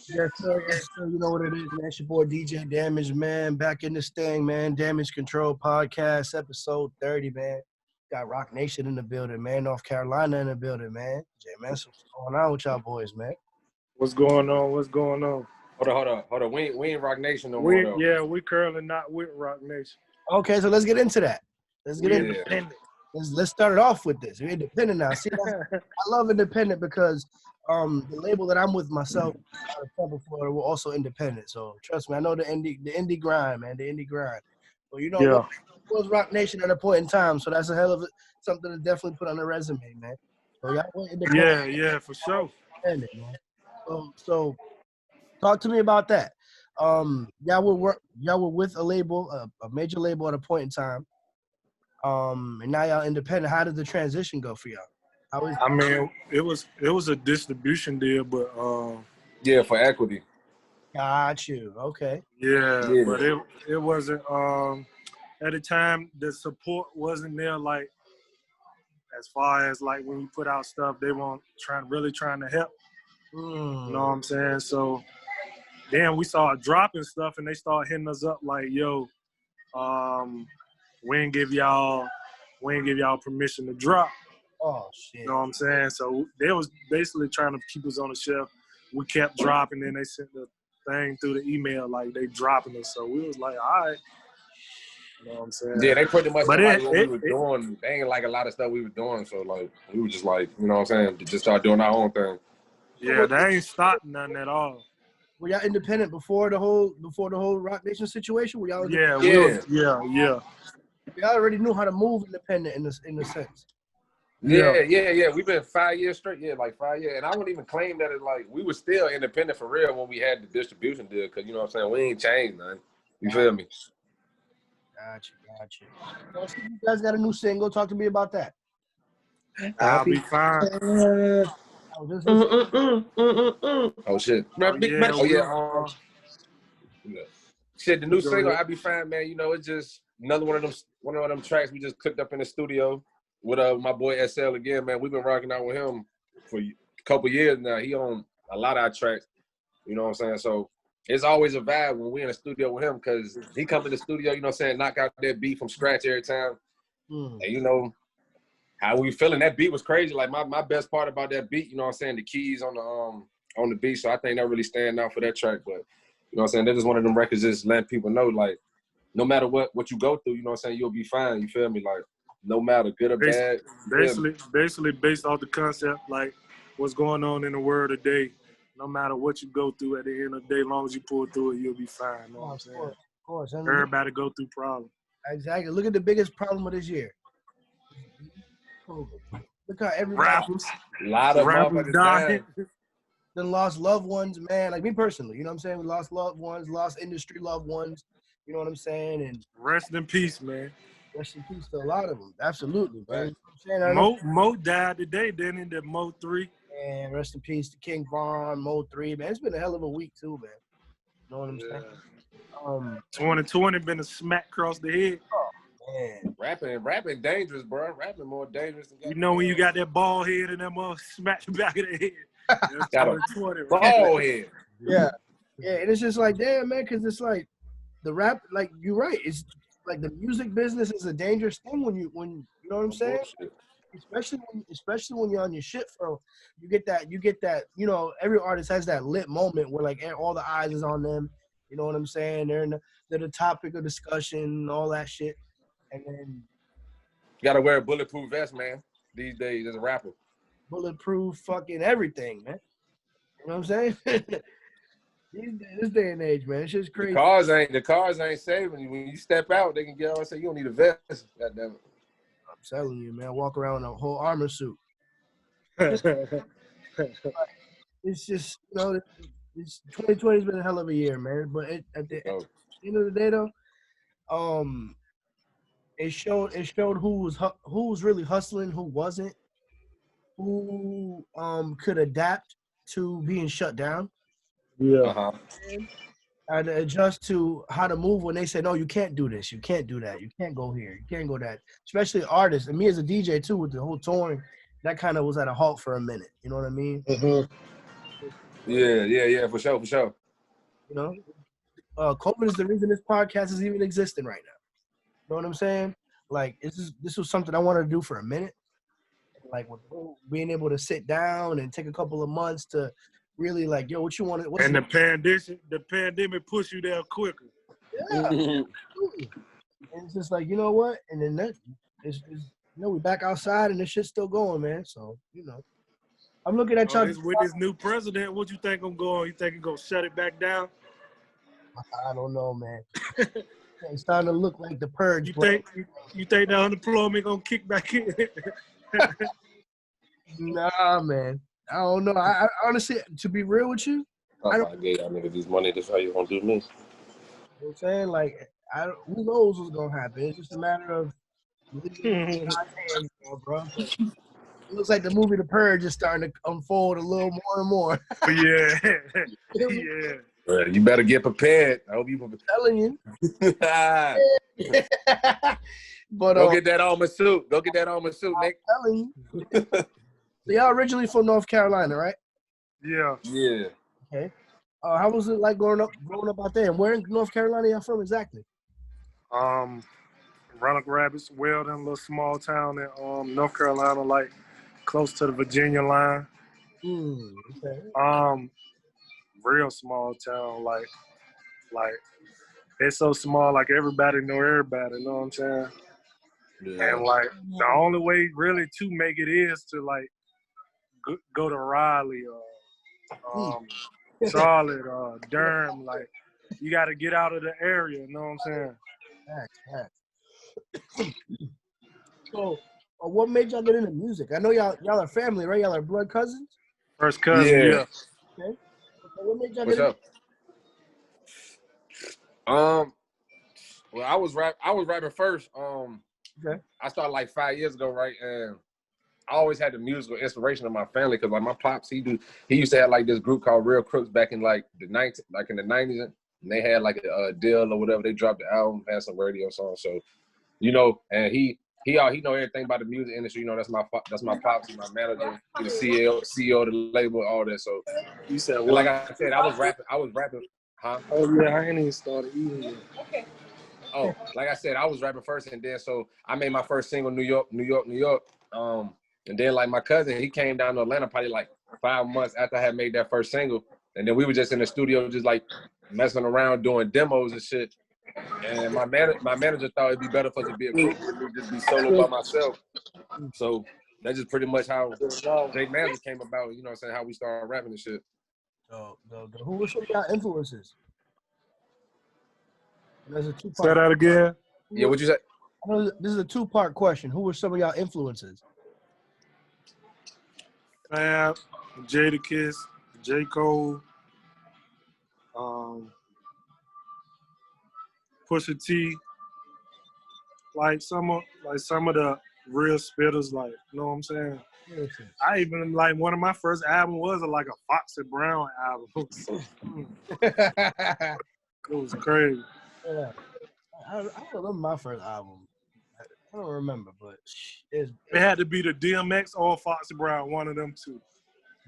Yes, sir. Yes, sir. You know what it is, man. It's your boy DJ Damage, man. Back in this thing, man. Damage Control Podcast, episode 30, man. Got Rock Nation in the building, man. North Carolina in the building, man. Jae Mansa, what's going on with y'all boys, man? What's going on? What's going on? Hold on. We ain't Rock Nation no more though. We currently not with Rock Nation. Okay, so let's get into that. Independent. Let's start it off with this. We're independent now. See, I love independent because the label that I'm with myself out of Tampa, Florida, we're also independent. So trust me, I know the indie grind, man. The indie grind. But you know, Yeah. it was Rock Nation at a point in time, so that's a hell of something to definitely put on the resume, man. So y'all were independent. Yeah, for sure. Man. So talk to me about that. Y'all were with a label, a major label at a point in time. And now y'all independent. How did the transition go for y'all? I mean, it was a distribution deal, but Yeah, for equity. Got you. Okay. yeah, but it wasn't at the time the support wasn't there, like as far as like when you put out stuff, they weren't trying to help. You know what I'm saying? So then we started dropping stuff and they started hitting us up like, yo, we ain't give y'all permission to drop. Oh shit. You know what I'm saying? So they was basically trying to keep us on the shelf. We kept dropping, then they sent the thing through the email like they dropping us. So we was like, all right. You know what I'm saying? Yeah, they pretty much But like what we were doing. They ain't like a lot of stuff we were doing. So like we were just like, you know what I'm saying, to just start doing our own thing. Yeah, they ain't stopped nothing at all. Were y'all independent before the whole Rock Nation situation? Were y'all Yeah. Y'all already knew how to move independent in the sense. Yeah. We've been 5 years straight. Yeah, like 5 years. And I wouldn't even claim that it's like we were still independent for real when we had the distribution deal, because you know what I'm saying, we ain't changed nothing. You feel me? Got you. Well, so you guys got a new single. Talk to me about that. I'll be fine. Oh shit. Shit, the new single, I'll Be Fine, man. You know, it's just another one of them tracks we just cooked up in the studio with my boy SL again, man. We've been rocking out with him for a couple years now. He on a lot of our tracks. You know what I'm saying? So it's always a vibe when we in the studio with him, because he come in the studio, you know what I'm saying, knock out that beat from scratch every time. And you know how we feeling. That beat was crazy. Like my best part about that beat, you know what I'm saying, the keys on the beat. So I think that really stand out for that track. But you know what I'm saying, that is one of them records just letting people know, like, no matter what you go through, you know what I'm saying, you'll be fine. You feel me? Like, no matter good or bad. Basically based off the concept, like what's going on in the world today. No matter what you go through, at the end of the day, as long as you pull through it, you'll be fine. You know what I'm saying? Of course. Everybody go through problems. Exactly. Look at the biggest problem of this year. COVID. Look how everybody. Rappers. A lot of rappers dying. Then lost loved ones, man. Like me personally, you know what I'm saying? We lost loved ones, lost industry loved ones. You know what I'm saying? And rest in peace, man. Rest in peace to a lot of them. Absolutely, man. Right. Mo died today, didn't he? That Mo 3. And rest in peace to King Von, Mo 3, man. It's been a hell of a week too, man. You know what I'm saying? 2020 been a smack across the head. Oh, man. Rapping dangerous, bro. Rapping more dangerous than you know when you got that bald head and that mother smack the back of the head. Got a 2020, bald head. Yeah, and it's just like, damn, man, because it's like the rap, like you're right. It's like the music business is a dangerous thing when you know what I'm saying? Especially when you're on your shit, bro. You get that, you know, every artist has that lit moment where like all the eyes is on them. You know what I'm saying? They're the topic of discussion, all that shit. And then you gotta wear a bulletproof vest, man, these days as a rapper. Bulletproof fucking everything, man. You know what I'm saying? This day and age, man, it's just crazy. The cars ain't saving you. When you step out, they can get on and say, you don't need a vest. God damn it. I'm telling you, man, walk around in a whole armor suit. It's just, you know, 2020 has been a hell of a year, man. But at the end of the day, though, it showed who was really hustling, who wasn't, who could adapt to being shut down. Yeah. And adjust to how to move when they say, no, you can't do this, you can't do that, you can't go here, you can't go that. Especially artists, and me as a DJ too, with the whole touring, that kind of was at a halt for a minute. You know what I mean? Yeah, for sure. You know, COVID is the reason this podcast is even existing right now. You know what I'm saying? Like, this was something I wanted to do for a minute. Like, with being able to sit down and take a couple of months to really, like, yo, what you want to. And the pandemic pushed you there quicker. Yeah, absolutely. And it's just like, you know what? And then we back outside and this shit's still going, man. So, I'm looking at y'all. With this new president, what you think I'm going? You think he's going to shut it back down? I don't know, man. It's starting to look like the purge. You think the unemployment going to kick back in? Nah, man. I don't know. I honestly, to be real with you, I gave y'all niggas this money. That's how you gonna do me. You know what I'm saying? Like, who knows what's gonna happen? It's just a matter of hands, bro. It looks like the movie The Purge is starting to unfold a little more and more. Yeah. You better get prepared. I hope you prepared. I'm telling you. But Go get that armor suit. Go get that armor suit, Nick. I'm telling you. So y'all originally from North Carolina, right? Yeah. Okay. How was it like growing up out there? And where in North Carolina y'all from exactly? Roanoke Rapids, Weldon, little small town in North Carolina, like close to the Virginia line. Okay. Real small town, like it's so small, like everybody know everybody. You know what I'm saying? Yeah. And like the only way really to make it is to like go to Raleigh or Charlotte or Durham. Like you got to get out of the area. You know what I'm saying? So, what made y'all get into music? I know y'all are family, right? Y'all are blood cousins. First cousin, yeah. Okay. What made y'all get into? Well, I was rapping first. Okay. I started like 5 years ago, right? And I always had the musical inspiration of my family because like my pops, he used to have like this group called Real Crooks back in like in the 90s, and they had like a deal or whatever. They dropped the album, had some radio songs. So, and he know everything about the music industry. That's my pops, he's my manager, he's the CEO of the label, all that. So you said, well, like I said, I was rapping. Huh? Oh yeah, I ain't even started eating yet. Okay. Oh, like I said, I was rapping first, and then so I made my first single, New York. And then like my cousin, he came down to Atlanta probably like 5 months after I had made that first single, and then we were just in the studio, just like messing around doing demos and shit. And my manager thought it'd be better for us to be a group than me just be solo by myself. So that's just pretty much how Jae Mansa came about. You know what I'm saying? How we started rapping and shit. Who were some of y'all influences? There's a two-part. Say that again. Yeah, what you said? This is a two-part question. Who were some of y'all influences? Fab, Jadakiss, J. Cole, Pusha T, like some of the real spitters, like, you know what I'm saying? I even like one of my first albums was like a Foxy Brown album. It was crazy. Yeah. I don't remember my first album. I don't remember, but it had to be the DMX or Foxy Brown, one of them two.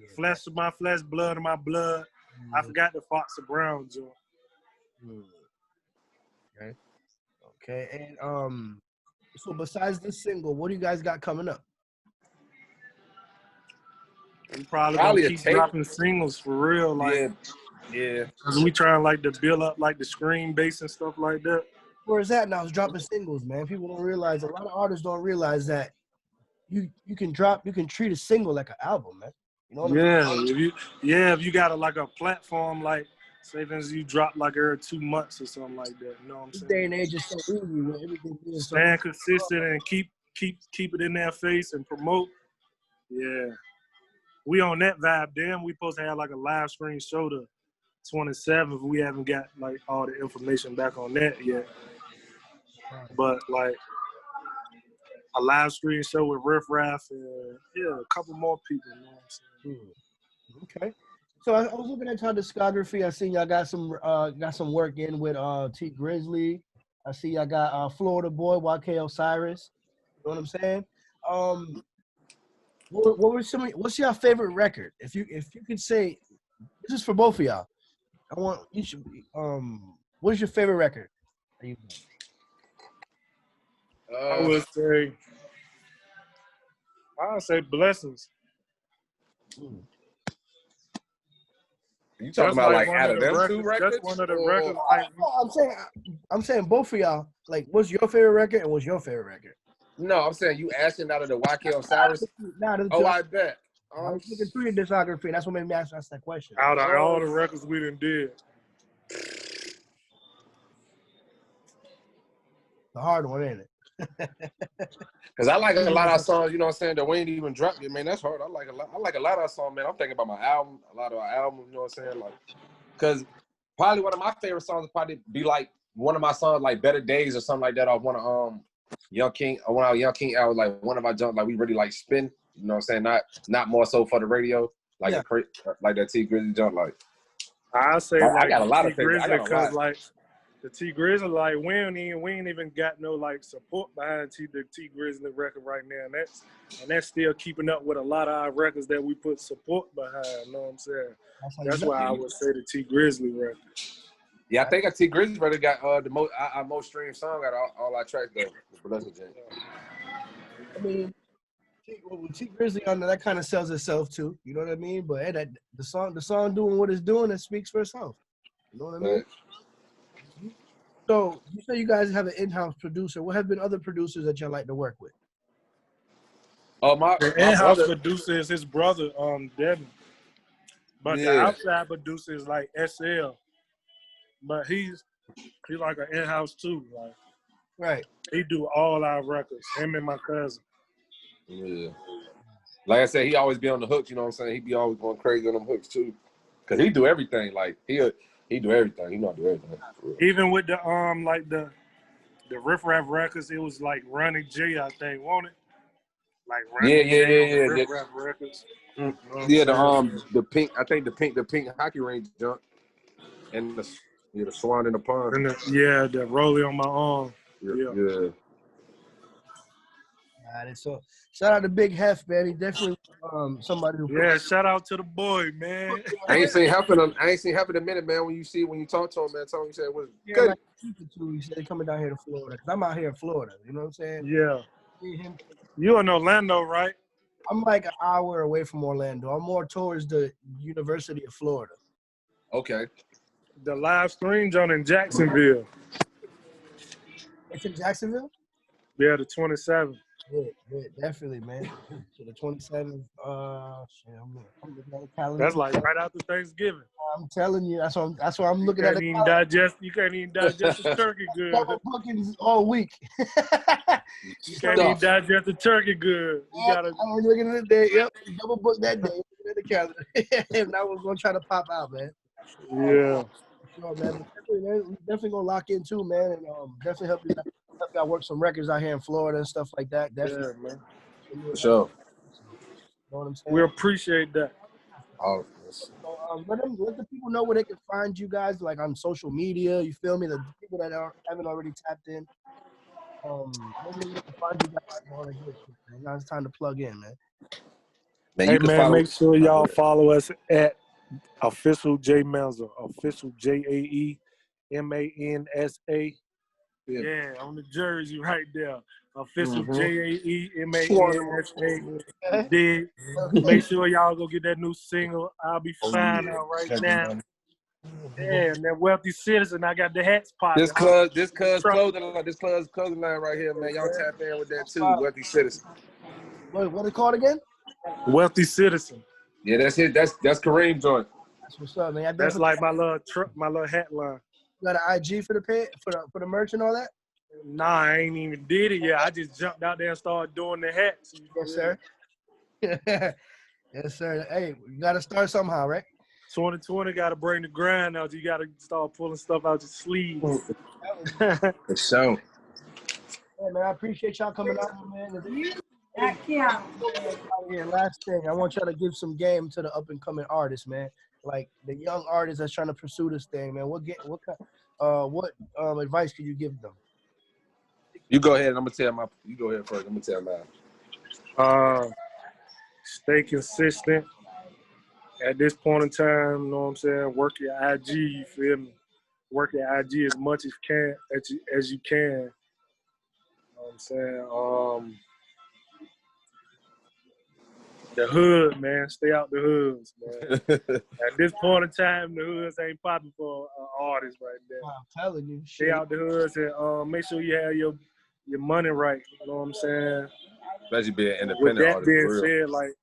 Yeah. Flesh of my flesh, blood of my blood. I forgot the Foxy Brown joint. Okay. And so besides this single, what do you guys got coming up? We probably gonna keep dropping singles for real, like yeah. Cause we trying like to build up like the screen bass and stuff like that. Where is that now? It's dropping singles, man. People don't realize. A lot of artists don't realize that you can treat a single like an album, man. You know what I'm saying? If you got a platform like, say for instance, you drop like every 2 months or something like that. You know what I'm saying? This day and age is so easy with everything being Stand consistent and keep it in their face and promote. Yeah. We on that vibe. Damn, we supposed to have like a live stream show the 27th. We haven't got like all the information back on that yet. But like a live stream show with Riff Raff and a couple more people. You know what I'm saying? Okay. So I was looking at your discography. I see y'all got some work in with T Grizzly. I see y'all got Florida Boy, YK Osiris. You know what I'm saying? What's your favorite record? If you could say This is for both of y'all. I want you should. What is your favorite record? I would say, Blessings. You talking about like out of them two records? That's one of the records. Like, I'm saying both of y'all. Like, what's your favorite record and what's your favorite record? No, I'm saying you asking out of the YK Osiris. I bet. I was looking through your discography. That's what made me ask that question. Out of all the records we done did. The hard one, ain't it? Because I like a lot of songs, you know what I'm saying, that we ain't even dropped yet, man. That's hard. I like a lot of songs, man. I'm thinking about my album, a lot of our albums, you know what I'm saying? Like, because probably one of my favorite songs would probably be like one of my songs, like Better Days or something like that, off one of Young King, or one of our Young King albums, like one of our jumps, like we really like spin, you know what I'm saying? Not more so for the radio, like like that T Grizzly jump, like. I say I got a lot of favorites. Because like the T Grizzly, like we ain't even got no like support behind the T Grizzly record right now, and that's still keeping up with a lot of our records that we put support behind. You know what I'm saying? That's why I would say the T Grizzly record. Yeah, I think a T Grizzly record got the most our most streamed song out of all our tracks though. I mean, with T Grizzly on there, that kind of sells itself too. You know what I mean? But hey, the song doing what it's doing, it speaks for itself. You know what I mean? Right. So you say you guys have an in-house producer. What have been other producers that y'all like to work with? My in-house producer is his brother, Devin. But the outside producer is like SL. But he's like an in-house too. Like, right. He do all our records. Him and my cousin. Yeah. Like I said, he always be on the hooks, you know what I'm saying? He be always going crazy on them hooks too. Cause he do everything. Like he do everything. He know how to do everything. Even with the like the Riff Raff records, it was like Ronnie J, I think, wasn't it? Like Ronnie J on the Riff Raff records. The pink, I think the pink hockey range jump. And the swan in the pond. And the rolling on my arm. Yeah. Got it. So shout out to Big Hef, man. He definitely somebody who. Yeah, shout out to the boy, man. I ain't seen Hef in a minute, man. When you talk to him, man, tell him you said it was good. Like, he said coming down here to Florida because I'm out here in Florida. You know what I'm saying? Yeah. You in Orlando, right? I'm like an hour away from Orlando. I'm more towards the University of Florida. Okay. The live stream's on in Jacksonville. It's in Jacksonville? Yeah, the 27th. Yeah, definitely, man. So the 27th, shit, I'm looking at the calendar. That's like right after Thanksgiving. I'm telling you, that's why I'm looking at the calendar. You can't even digest the turkey good. Double bookings all week. You can't even digest the turkey good. You gotta. I was looking at the day. Yep, double book that day. Looking at the calendar, and I was gonna try to pop out, man. Yeah. Sure, man. Definitely gonna lock in too, man, and definitely help y'all work some records out here in Florida and stuff like that. Definitely, yeah, man. For sure. You know what I'm saying? We appreciate that. Oh, so, let the people know where they can find you guys, like on social media. You feel me? The people that haven't already tapped in. Maybe you can find you guys. Now it's time to plug in, man. Hey, man, make sure y'all follow us at official Jae Mansa, official JaeMansa. Yeah, on the jersey right there. Official JaeMansa. Dig. Make sure y'all go get that new single. I'll be fine out right now. Yeah, and that Wealthy Citizen, I got the hats popping. This cuz clothing line right here, man. Y'all tap in with that too. Wealthy Citizen. What it called again? Wealthy Citizen. Yeah, that's it. That's Kareem joint. That's what's up, man. That's like my little hat line. You got an IG for the merch and all that? Nah, I ain't even did it yet. I just jumped out there and started doing the hats. Yes, sir. Yes, sir. Hey, you got to start somehow, right? 2020 got to bring the grind out. You got to start pulling stuff out your sleeves. For sure. Hey, man, I appreciate y'all coming out, man. Last thing, I want y'all to give some game to the up-and-coming artists, man. Like the young artists that's trying to pursue this thing, man. What advice could you give them? You go ahead, and I'm gonna tell you go ahead first. I'm gonna tell mine. Stay consistent. at this point in time, you know what I'm saying, work your IG, you feel me? Work your IG as much as you can. You know what I'm saying? The hood, man. Stay out the hoods, man. At this point in time, the hoods ain't popping for artists right there. I'm telling you. Stay out the hoods and make sure you have your money right. You know what I'm saying? Especially being independent. With that artist, being said, like,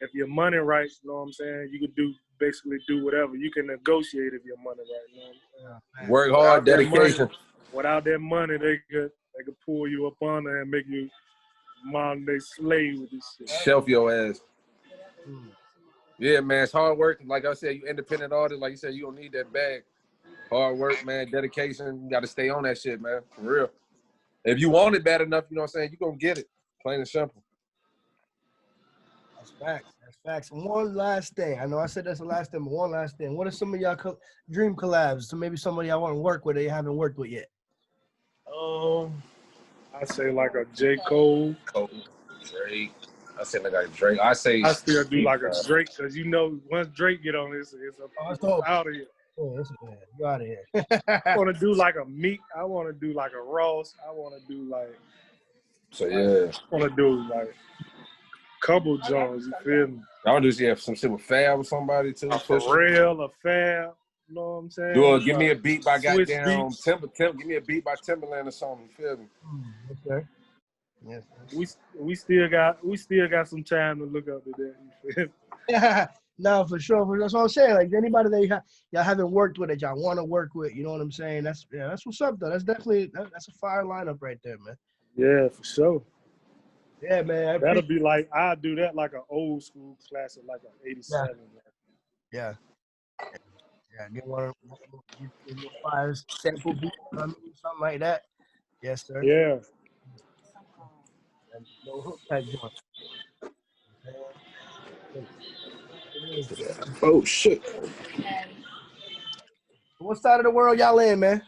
if your money right, you know what I'm saying, you can basically do whatever. You can negotiate if your money right. You know what I'm saying? Work hard, dedication. Without that money, they could pull you up under and make you modern day slave with this shit. Shelf your ass. Yeah, man, it's hard work. Like I said, you independent artist. Like you said, you don't need that bag. Hard work, man, dedication. You got to stay on that shit, man, for real. If you want it bad enough, you know what I'm saying, you're going to get it. Plain and simple. That's facts. That's facts. One last thing. I know I said that's the last thing, but one last thing. What are some of y'all dream collabs? So maybe somebody y'all want to work with that you haven't worked with yet. I say like a J. Cole. Drake. I say like a Drake. I still do like a Drake because you know once Drake get on this, it's out of here. Oh, that's bad. You out of here. I want to do like a Meek. I want to do like a Ross. I want to do like. So yeah. I want to do like a couple Jones. You feel me? I want to do some shit with Fab or somebody too. A Pharrell, a Fab. You know what I'm saying? Give me a beat by goddamn Timberland. Give me a beat by Timberland or something. You feel me? Okay. Yes. We still got some time to look up to that. You feel me? No, for sure. That's what I'm saying. Like anybody that y'all haven't worked with that y'all want to work with, you know what I'm saying? That's what's up though. That's definitely that's a fire lineup right there, man. Yeah, for sure. Yeah, man. That'll be like I'll do that like an old school classic, like an '87. Yeah. Get one fire sample beat, something like that. Yes, sir. Yeah. No hook type joint. Oh shit. What side of the world y'all in, man?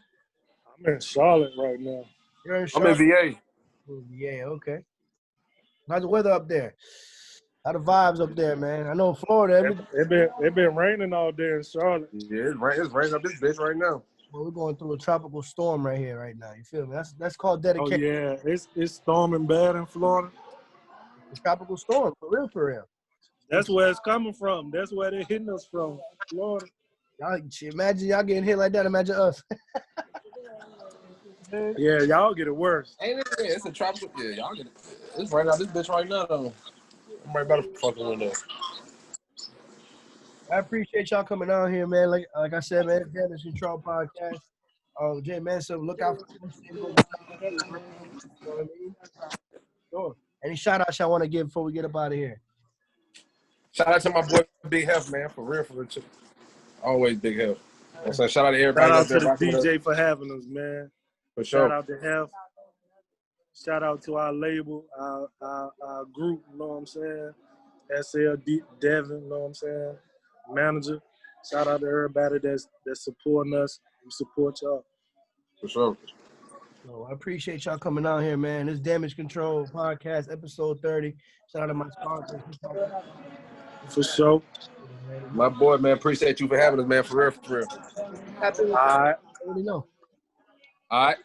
I'm in Charlotte right now. You're in Charlotte? I'm in VA. Yeah, okay. How's the weather up there? How the vibes up there, man? I know Florida. It been raining all day in Charlotte. Yeah, it's raining up this bitch right now. Well, we're going through a tropical storm right here, right now. You feel me? That's called dedication. Oh yeah, it's storming bad in Florida. It's a tropical storm, for real. That's where it's coming from. That's where they're hitting us from, Florida. Y'all imagine y'all getting hit like that. Imagine us. Yeah, y'all get it worse. Ain't it? Yeah, it's a tropical. Yeah, y'all get it. It's right out this bitch right now, though. I'm right by the fucking window. I appreciate y'all coming out here, man. Like I said, man, Damage Control Podcast. Jae Mansa, look out for this. You know what I mean? Sure. Any shout outs y'all want to give before we get up out of here? Shout out to my boy Big Health, man. For real. Always Big Health. So shout out to everybody. Shout out to the DJ for having us, man. For sure. Shout out to Health. Shout out to our label, our group, you know what I'm saying? SLD Devin, you know what I'm saying? Manager. Shout out to everybody that's supporting us. We support y'all. For sure. So I appreciate y'all coming out here, man. This Damage Control Podcast, episode 30. Shout out to my sponsors. For sure. My boy, man, appreciate you for having us, man. For real. All right. I already know. All right.